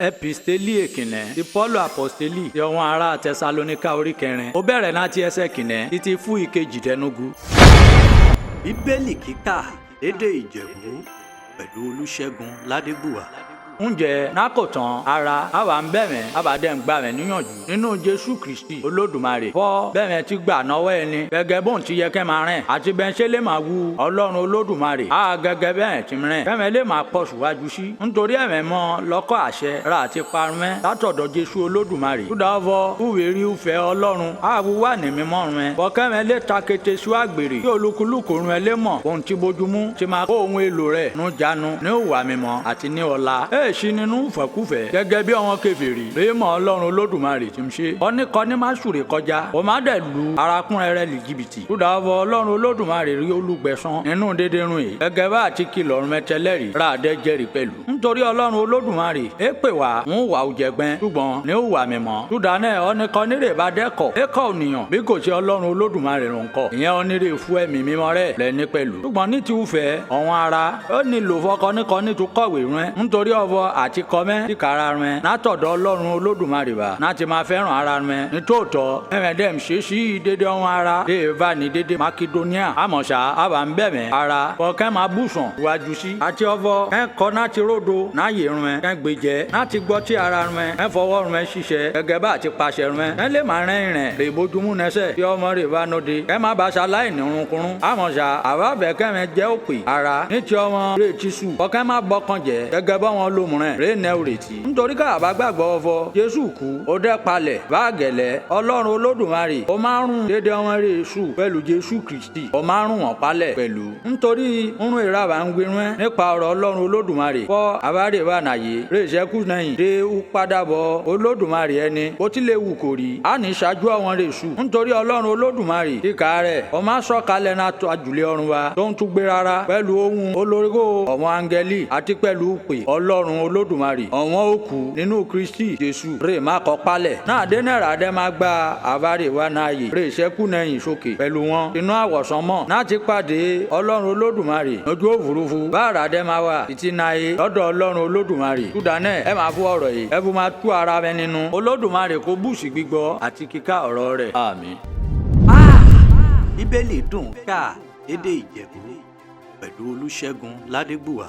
Episteli èkìnní ti Pọ́ọ̀lù àpọ́stélì ti àwọn ará Tẹsalóníkà orí 4 ó bẹ̀rẹ̀ láti ẹsẹ̀ kìíní títí fún ìkejìdínlógún. Bíbélì kíkà lédè Ìjẹ̀bú pẹ̀lú Olúṣẹ́gun Ládébùwà. Ǹjẹ́ nákòtán ara àwa ń bẹ̀rẹ̀ àbádẹ́ ń gbà rẹ̀ níyànjú nínú Jésù Kristi Olódùmarè fọ́ bẹ̀rẹ̀ ti gbà náwó ẹni gẹ́gẹ́ bóun ti yẹ kẹ́ máa rìn àti bẹ́ẹ̀ ṣe lè máa wu Ọlọ́run Olódùmarè á gẹ́gẹ́ bẹ́ẹ̀ ti rìn bẹ́ẹ̀ lè máa pọ̀ síwájú sí nítorí ẹ̀mẹ̀ mọ́ lọ́kọ̀ àṣẹ ra àti parun látọ̀dọ̀ Jésù Olódùmarè kúdàvọ́ fúwèrí ìfẹ́ Ọlọ́run àwù wà ní mímọ́ rẹ̀ bọ́kẹ́mẹ́ lè ta kété sí àgbèrè kí olúkúlùkù rẹ̀ lè mọ̀ ohun tí bójúmú ti máa kó ohun èlò rẹ̀ nú jánu ní ìwà mímọ́ àti ní ọlá èsì nínú ìfẹ́kúfẹ̀ẹ́ gẹ́gẹ́ bí àwọn kèfèrí léèmọ̀ Ọlọ́run Olódùmarè ti ń ṣe ọ́nìkọ́ni má ṣùrè kọjá ó má dẹ̀ lu arákùnrin rẹ̀ lì jìbìtì kúdàvọ́ Ọlọ́run Olódùmarè rí olùgbẹ̀san nínú dédé run yìí gẹ́gẹ́ bá àti kìlọ̀ mẹtẹlẹ́rì ráàdẹ́ jẹ́rìí pẹ̀lú nítorí Ọlọ́run Olódùmarè é pè wá ń wà òjẹ̀gbẹ́n ṣùgbọ́n ní ìwà mímọ́ ṣùdánẹ́ ọ́nìkọ́ni rè bá dẹ́kọ̀ ékọ̀ ònìyàn bí kò ṣe Ọlọ́run Olódùmarè rò ń kọ́ ìyẹn onírè fún ẹ̀mí mímọ́ rẹ̀ lẹ́ni pẹ̀lú ṣùgbọ́n ní ti ìfẹ́ ọ̀wọ́n ara ó nílò fọkọ́nìkọ́ni tó kọ̀wé rẹ̀ nítorí ọ̀vọ́ àti kọ́mẹ́ tí kàrà rẹ̀ látọ̀dọ̀ Ọlọ́run Olódùmarè wá láti máa fẹ́ràn ara rẹ̀ nítòótọ́ ẹ̀mẹ̀dẹ́m ṣe sí dédé ọ̀wọ́n ara dé eva ní dédé Makedonia àmọ̀ṣá àbá ń bẹ̀mẹ̀ ara kọ́kẹ́ máa bùsùn iwájú sí àti ọ̀vọ́ kẹ́kọ́ láti ródo náyè rẹ̀ kẹ́gbẹ́jẹ́ láti gbọ́ tí ara rẹ̀ kẹ́fọwọ́ rẹ̀ ṣiṣẹ́ gẹ́gẹ́ bá àti pàṣẹ rẹ̀ kẹ́ lè máa rẹ́ ìrìn rè bójúmú nẹ́sẹ̀ tí ọmọ rẹ̀ bá nóde kẹ́ má bàa ṣaláì ní runkunrun àmọ̀ṣá àbábẹ̀ kẹ́mẹ̀ jẹ́ òpè ara ní ti ọmọ rẹ̀ ti sùn kọ́kẹ́ má bọ́kàn jẹ́ gẹ́gẹ́ bọ́ wọn lómùrẹ̀ rẹ̀ nẹ́ òrètí nítorí káàbá gbàgbọ́ ọ̀fọ̀ Jésù kú ó dẹ́ palẹ̀ bá gẹ̀lẹ́ Ọlọ́run Olódùmarè ó máa ń rún dédé ọmọ rẹ̀ sù pẹ̀lú Jésù Kristi ó máa ń rún wọn palẹ̀ pẹ̀lú nítorí nrún ìràbà ń gbirun nípa ọ̀rọ̀ Ọlọ́run Olódùmarè fọ́ àbárè wà nàyè rè ṣẹ́kù nẹ́yìn dé ó padàbọ̀ Olódùmarè ẹni ó ti lè wù kò rí á ní ṣáájú àwọn rẹ̀ sù nítorí Ọlọ́run Olódùmarè kíkà rẹ̀ ó máa sọ̀kalẹ̀ náà tó àjùlé ọ̀run wa tó ń tún gbé rárá pẹ̀lú ohun olóríkó ọ̀wọ́n áńgẹ́lì àti pẹ̀lú pè Ọlọ́run Olódùmarè ọ̀wọ́n òkú nínú Kristi Jésù rè má kọ́ palẹ̀ náà dé náírà dẹ́ máa gba àbárè wa náàyè rè ṣẹ́kù nẹ́yìn sókè pẹ̀lú wọn inú àwọ̀sán mọ́ láti pàdé Ọlọ́run Olódùmarè lójú òfurufú báàrà dẹ́ máa wà títí náà lọ́dọ̀ Ọlọ́run Olódùmarè ṣùdánẹ́ ẹ máa fún ọ̀rọ̀ yìí ẹ fún máa tú ara rẹ nínú Olódùmarè kó bùsì gbígbọ́ àti kíkà ọ̀rọ̀ rẹ̀ àmín. Bíbélì dùn ká lédè Ìjẹ̀bú pẹ̀lú Olúṣẹ́gun Ládébùwà.